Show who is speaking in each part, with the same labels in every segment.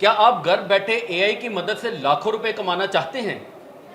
Speaker 1: क्या आप घर बैठे एआई की मदद से लाखों रुपए कमाना चाहते हैं?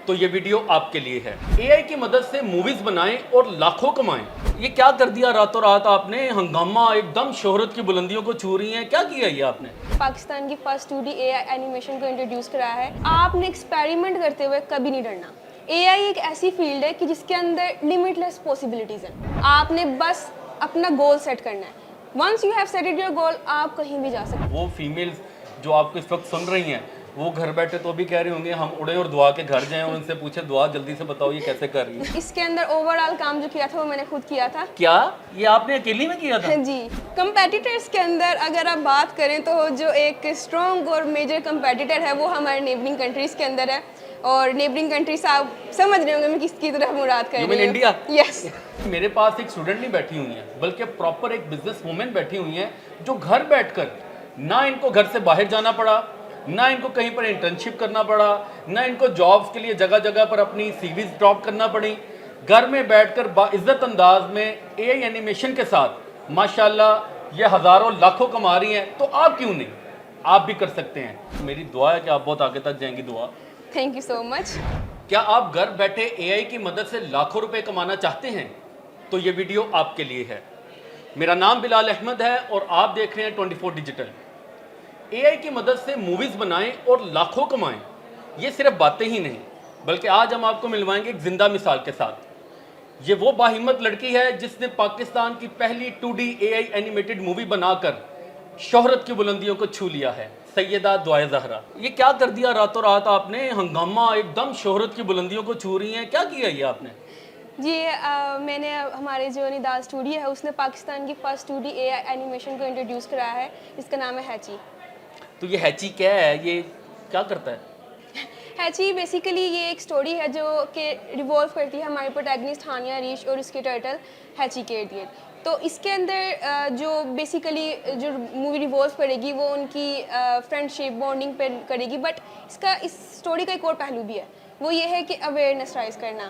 Speaker 1: तो ये वीडियो आपके लिए है। एआई की मदद से मूवीज बनाएं और लाखों कमाएं। ये क्या कर दिया रातों रात आपने? हंगामा, एकदम शोहरत की बुलंदियों को छू रही हैं। क्या किया ये आपने?
Speaker 2: पाकिस्तान की फर्स्ट 2D एआई एनिमेशन को इंट्रोड्यूस कराया है। आपने एक्सपेरिमेंट करते हुए कभी नहीं डरना। एआई एक ऐसी फील्ड है कि जिसके अंदर लिमिटलेस पॉसिबिलिटीज हैं। आपने बस अपना गोल सेट करना है। Once you have setted your goal, आप कहीं भी जा सकते हैं।
Speaker 1: वो फीमेल्स जो आपको इस वक्त सुन रही हैं, वो घर बैठे तो भी कह रही होंगे हम उड़े और दुआ के घर जाएं और उनसे पूछे दुआ जल्दी से बताओ ये कैसे कर रही है।
Speaker 2: इसके अंदर ओवरऑल काम जो किया था वो मैंने खुद किया था।
Speaker 1: क्या ये आपने अकेली में किया था?
Speaker 2: जी, कंपेटिटर्स के अंदर अगर आप बात करें तो जो एक स्ट्रॉन्ग और मेजर कंपेटिटर है वो हमारे नेबरिंग कंट्रीज के अंदर है। और नेबरिंग कंट्रीज आप समझ रहे होंगे मैं किसकी तरफ मुराद कर
Speaker 1: You
Speaker 2: रही
Speaker 1: mean
Speaker 2: हूँ।
Speaker 1: India?
Speaker 2: यस।
Speaker 1: मेरे पास एक स्टूडेंट नहीं बैठी हुई है, बल्कि प्रॉपर एक बिजनेस वूमेन बैठी हुई है जो घर बैठकर ना इनको घर से बाहर जाना पड़ा, ना इनको कहीं पर इंटर्नशिप करना पड़ा, ना इनको जॉब्स के लिए जगह जगह पर अपनी सीवीज ड्रॉप करना पड़ी। घर में बैठकर बाइज्जत अंदाज में एआई एनिमेशन के साथ माशाल्लाह ये हज़ारों लाखों कमा रही हैं। तो आप क्यों नहीं? आप भी कर सकते हैं। मेरी दुआ है कि आप बहुत आगे तक जाएंगी। दुआ।
Speaker 2: Thank you so much.
Speaker 1: क्या आप घर बैठे एआई की मदद से लाखों रुपए कमाना चाहते हैं? तो ये वीडियो आपके लिए है। मेरा नाम बिलाल अहमद है और आप देख रहे हैं 24 डिजिटल। एआई की मदद से मूवीज बनाएं और लाखों कमाएं। ये सिर्फ बातें ही नहीं, बल्कि आज हम आपको मिलवाएंगे एक जिंदा मिसाल के साथ। ये वो बाहिम्मत लड़की है जिसने पाकिस्तान की पहली 2D एआई एनिमेटेड मूवी बनाकर शोहरत की बुलंदियों को छू लिया है। सैयदा दुआ ज़हरा। ये क्या कर दिया रातों रात आपने? हंगामा, एकदम शोहरत की बुलंदियों को छू रही हैं। क्या किया ये आपने?
Speaker 2: जी, मैंने हमारे जो निदाल स्टूडियो है उसने पाकिस्तान की फर्स्ट 2D एआई एनिमेशन को इंट्रोड्यूस कराया है। इसका नाम है हैची।
Speaker 1: तो ये हैची क्या है? ये क्या करता है?
Speaker 2: हैची बेसिकली ये एक स्टोरी है जो कि रिवॉल्व करती है हमारी प्रोटैगनिस्ट हानिया रीच और उसके टर्टल हैची के इर्द-गिर्द। तो इसके अंदर जो बेसिकली जो मूवी रिवॉल्व करेगी वो उनकी फ्रेंडशिप बॉन्डिंग पे करेगी। बट इसका इस स्टोरी का एक और पहलू भी है, वो ये है कि अवेयरनेस राइज करना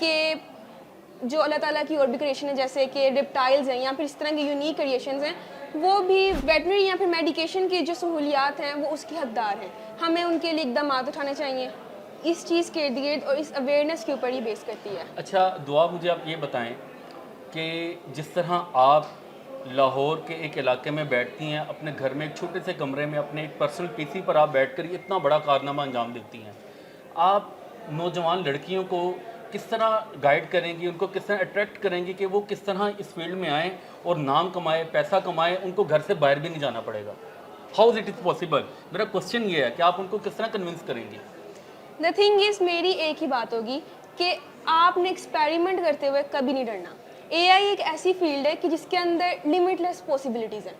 Speaker 2: कि जो अल्लाह ताला की और भी क्रिएशन है जैसे कि रिप्टाइल्स हैं या फिर इस तरह के यूनिक क्रिएशंस हैं, वो भी वेटनरी या फिर मेडिकेशन की जो सहूलियात हैं वो उसकी हकदार हैं। हमें उनके लिए इकदाम उठाने चाहिए। इस चीज़ के इर्द गिर्द और इस अवेयरनेस के ऊपर ही बेस करती है।
Speaker 1: अच्छा दुआ, मुझे आप ये बताएं कि जिस तरह आप लाहौर के एक इलाके में बैठती हैं, अपने घर में एक छोटे से कमरे में अपने एक पर्सनल पीसी पर आप बैठकर ये इतना बड़ा कारनामा अंजाम देती हैं, आप नौजवान लड़कियों को किस तरह गाइड करेंगी, उनको किस तरह अट्रैक्ट करेंगी कि वो किस तरह इस फील्ड में आएँ और नाम कमाएँ, पैसा कमाएँ, उनको घर से बाहर भी नहीं जाना पड़ेगा? How it is possible? मेरा क्वेश्चन ये है कि आप उनको किस तरह कन्विंस करेंगी?
Speaker 2: द थिंग इज़, मेरी एक ही बात होगी कि आपने एक्सपेरिमेंट करते हुए कभी नहीं डरना। एआई एक ऐसी फील्ड है कि जिसके अंदर लिमिटलेस पॉसिबिलिटीज़ हैं।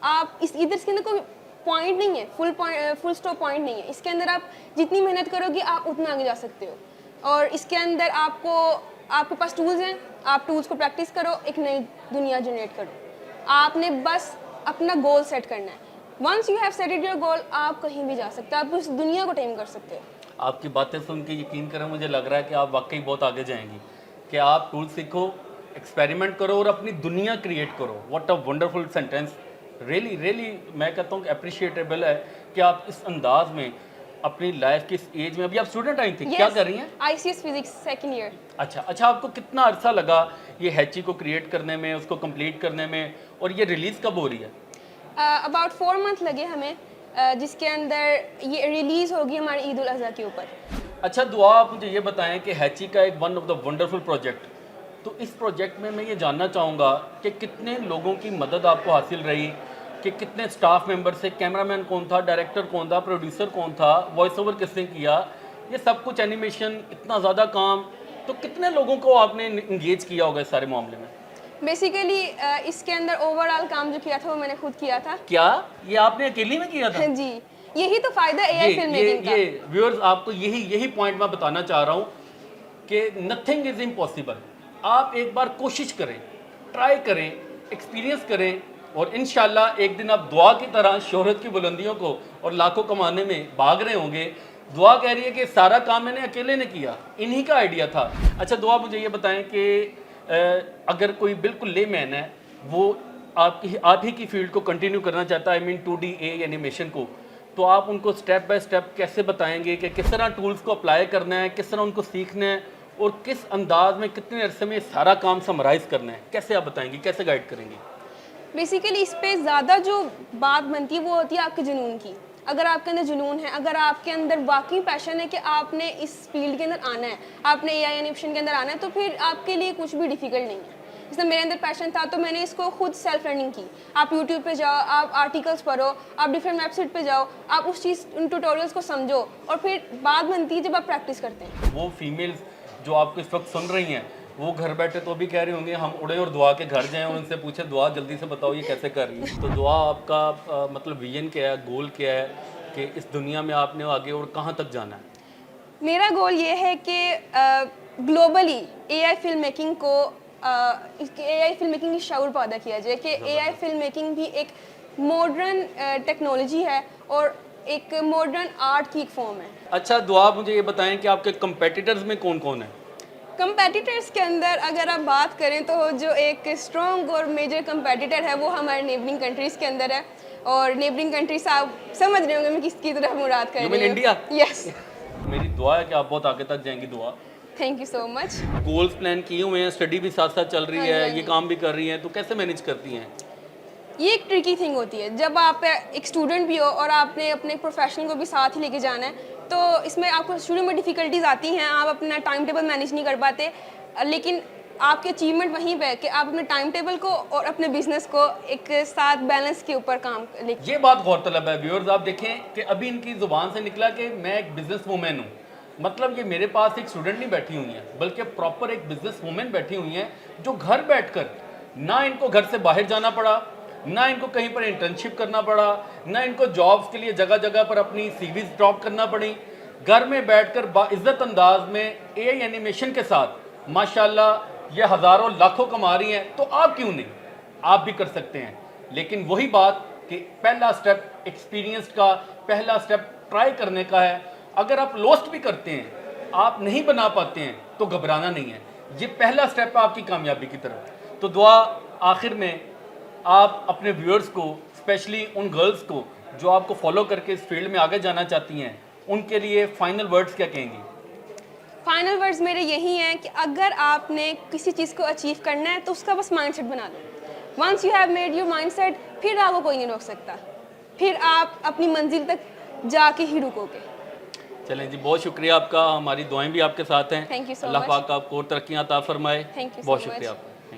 Speaker 2: आप इस इधर इसके अंदर कोई पॉइंट नहीं है, फुल स्टॉप पॉइंट नहीं है। इसके अंदर आप जितनी मेहनत करोगे आप उतना आगे जा सकते हो। और इसके अंदर आपके पास टूल्स हैं, आप टूल्स को प्रैक्टिस करो, एक नई दुनिया जनरेट करो। आपने बस अपना गोल सेट करना है। Once you have setted your goal, आप कहीं भी जा सकते हो, आप उस दुनिया को टेम कर सकते हो।
Speaker 1: आपकी बातें सुन के यकीन करें मुझे लग रहा है कि आप वाकई बहुत आगे जाएंगी, कि आप टूल सीखो, एक्सपेरिमेंट करो और अपनी दुनिया क्रिएट करो। What a wonderful sentence. Really really मैं कहता हूँ कि अप्रिशिएटेबल है कि आप इस अंदाज में अपनी लाइफ की इस एज में, अभी आप स्टूडेंट आई थी, क्या कर रही हैं?
Speaker 2: ICS physics second year.
Speaker 1: अच्छा, आपको कितना अरसा लगा ये हैची को क्रिएट करने में, उसको कंप्लीट करने में, और ये रिलीज़ कब हो रही है?
Speaker 2: अबाउट 4 मंथ लगे हमें, जिसके अंदर ये रिलीज़ होगी हमारे ईद उल अज़हा के ऊपर।
Speaker 1: अच्छा दुआ, आप मुझे ये बताएं कि हैची का एक one of the wonderful project, तो इस प्रोजेक्ट में मैं ये जानना चाहूँगा कि कितने लोगों की मदद आपको हासिल रही, कि कितने स्टाफ मेंबर से, कैमरामैन कौन था, डायरेक्टर कौन था, प्रोड्यूसर कौन था, वॉइस ओवर किसने किया, ये सब कुछ, एनिमेशन, इतना ज़्यादा काम, तो कितने लोगों को आपने इंगेज किया होगा इस सारे मामले में?
Speaker 2: बेसिकली इसके अंदर ओवरऑल काम जो किया था वो मैंने खुद किया था।
Speaker 1: क्या ये आपने अकेली में किया था?
Speaker 2: जी, यही तो फ़ायदा एआई फिल्म मेकिंग का।
Speaker 1: ये व्यूअर्स, आपको यही पॉइंट मैं बताना चाह रहा हूँ कि नथिंग इज़ इम्पॉसिबल। आप एक बार कोशिश करें, ट्राई करें, एक्सपीरियंस करें, और इंशाल्लाह एक दिन आप दुआ की तरह शोहरत की बुलंदियों को और लाखों कमाने में भाग रहे होंगे। दुआ कह रही है कि सारा काम मैंने अकेले ने किया, इन्हीं का आइडिया था। अच्छा दुआ, मुझे ये बताएं कि अगर कोई बिल्कुल लेमैन है, वो आप ही की फील्ड को कंटिन्यू करना चाहता है, आई मीन 2D एनिमेशन को, तो आप उनको स्टेप बाय स्टेप कैसे बताएंगे कि किस तरह टूल्स को अप्लाई करना है, किस तरह उनको सीखना है और किस अंदाज में कितने अरसे में सारा काम समराइज करना है, कैसे आप बताएंगे, कैसे गाइड करेंगे?
Speaker 2: बेसिकली इस पे ज़्यादा जो बात बनती है वो होती है आपके जुनून की। अगर आपके अंदर जुनून है, अगर आपके अंदर वाकई पैशन है कि आपने इस फील्ड के अंदर आना है, आपने एआई एनिमेशन के अंदर आना है, तो फिर आपके लिए कुछ भी डिफ़िकल्ट नहीं है। जैसे मेरे अंदर पैशन था तो मैंने इसको खुद सेल्फ लर्निंग की। आप यूट्यूब पे जाओ, आप आर्टिकल्स पढ़ो, आप डिफरेंट वेबसाइट पे जाओ, आप उस चीज़ उन ट्यूटोरियल्स को समझो और फिर बात बनती है जब आप प्रैक्टिस करते हैं।
Speaker 1: वो फीमेल्स जो आपको इस वक्त सुन रही हैं वो घर बैठे तो भी कह रही होंगी हम उड़े और दुआ के घर जाएं और उनसे पूछे दुआ जल्दी से बताओ ये कैसे कर रही है। तो दुआ आपका मतलब विजन क्या है, गोल क्या है कि इस दुनिया में आपने आगे और कहाँ तक जाना है?
Speaker 2: मेरा गोल ये है कि ग्लोबली एआई फिल्म मेकिंग को एआई फिल्म मेकिंग की शऊर पैदा किया जाए कि एआई फिल्म मेकिंग भी एक मॉडर्न टेक्नोलॉजी है और एक मॉडर्न आर्ट की एक फॉर्म है।
Speaker 1: अच्छा दुआ, आप मुझे ये बताएं कि आपके कंपेटिटर्स में कौन कौन है?
Speaker 2: कंपेटिटर्स के अंदर अगर आप बात करें तो जो एक स्ट्रॉन्ग और मेजर कंपेटिटर है वो हमारे नेबरिंग कंट्रीज़ के अंदर है। और नेबरिंग कंट्रीज आप समझ रहे होंगे मैं किसकी तरफ मुराद कर रही हूँ।
Speaker 1: इंडिया?
Speaker 2: यस।
Speaker 1: मेरी दुआ है कि आप बहुत आगे तक जाएंगी। दुआ।
Speaker 2: Thank you so much.
Speaker 1: Goals plan किए हुए हैं, स्टडी भी साथ साथ चल रही
Speaker 2: हाँ
Speaker 1: है,
Speaker 2: जी।
Speaker 1: ये काम भी कर रही हैं, तो कैसे मैनेज करती हैं?
Speaker 2: ये एक ट्रिकी थिंग होती है जब आप एक स्टूडेंट भी हो और आपने अपने प्रोफेशन को भी साथ ही लेके जाना है, तो इसमें आपको शुरू में डिफ़िकल्टीज आती हैं, आप अपना टाइम टेबल मैनेज नहीं कर पाते, लेकिन आपकी अचीवमेंट वहीं पे है कि आप अपने टाइम टेबल को और अपने बिजनेस को एक साथ बैलेंस के ऊपर काम लेके।
Speaker 1: ये बात गौरतलब है व्यूअर्स, आप देखें कि अभी इनकी ज़ुबान से निकला कि मैं एक बिजनेस वूमेन हूँ। मतलब ये मेरे पास एक स्टूडेंट नहीं बैठी हुई है, बल्कि प्रॉपर एक बिजनेस वूमेन बैठी हुई हैं जो घर बैठकर, ना इनको घर से बाहर जाना पड़ा, ना इनको कहीं पर इंटर्नशिप करना पड़ा, ना इनको जॉब्स के लिए जगह जगह पर अपनी सीवीज ड्रॉप करना पड़ी। घर में बैठकर बाइज्जत अंदाज में एआई एनिमेशन के साथ माशाल्लाह ये हज़ारों लाखों कमा रही हैं। तो आप क्यों नहीं, आप भी कर सकते हैं। लेकिन वही बात कि पहला स्टेप एक्सपीरियंस का, पहला स्टेप ट्राई करने का है। अगर आप लोस्ट भी करते हैं, आप नहीं बना पाते हैं, तो घबराना नहीं है, ये पहला स्टेप है आपकी कामयाबी की तरफ। तो दुआ, आखिर में आप अपने व्यूअर्स को, स्पेशली उन गर्ल्स को जो आपको फॉलो करके इस फील्ड में आगे जाना चाहती हैं, उनके लिए फाइनल वर्ड्स क्या कहेंगी?
Speaker 2: फाइनल वर्ड्स मेरे यही हैं कि अगर आपने किसी चीज़ को अचीव करना है तो उसका बस माइंडसेट बना लो। Once you have made your mindset, फिर आपको कोई नहीं रोक सकता, फिर आप अपनी मंजिल तक जाके ही रुकोगे।
Speaker 1: चलें जी, बहुत शुक्रिया आपका, हमारी दुआएं भी आपके साथ हैं।
Speaker 2: Thank you so
Speaker 1: Allah
Speaker 2: much.
Speaker 1: पाक आपको और तरक्कियां अता फरमाए।
Speaker 2: थैंक यू सो
Speaker 1: बहुत
Speaker 2: मच।
Speaker 1: शुक्रिया आपका।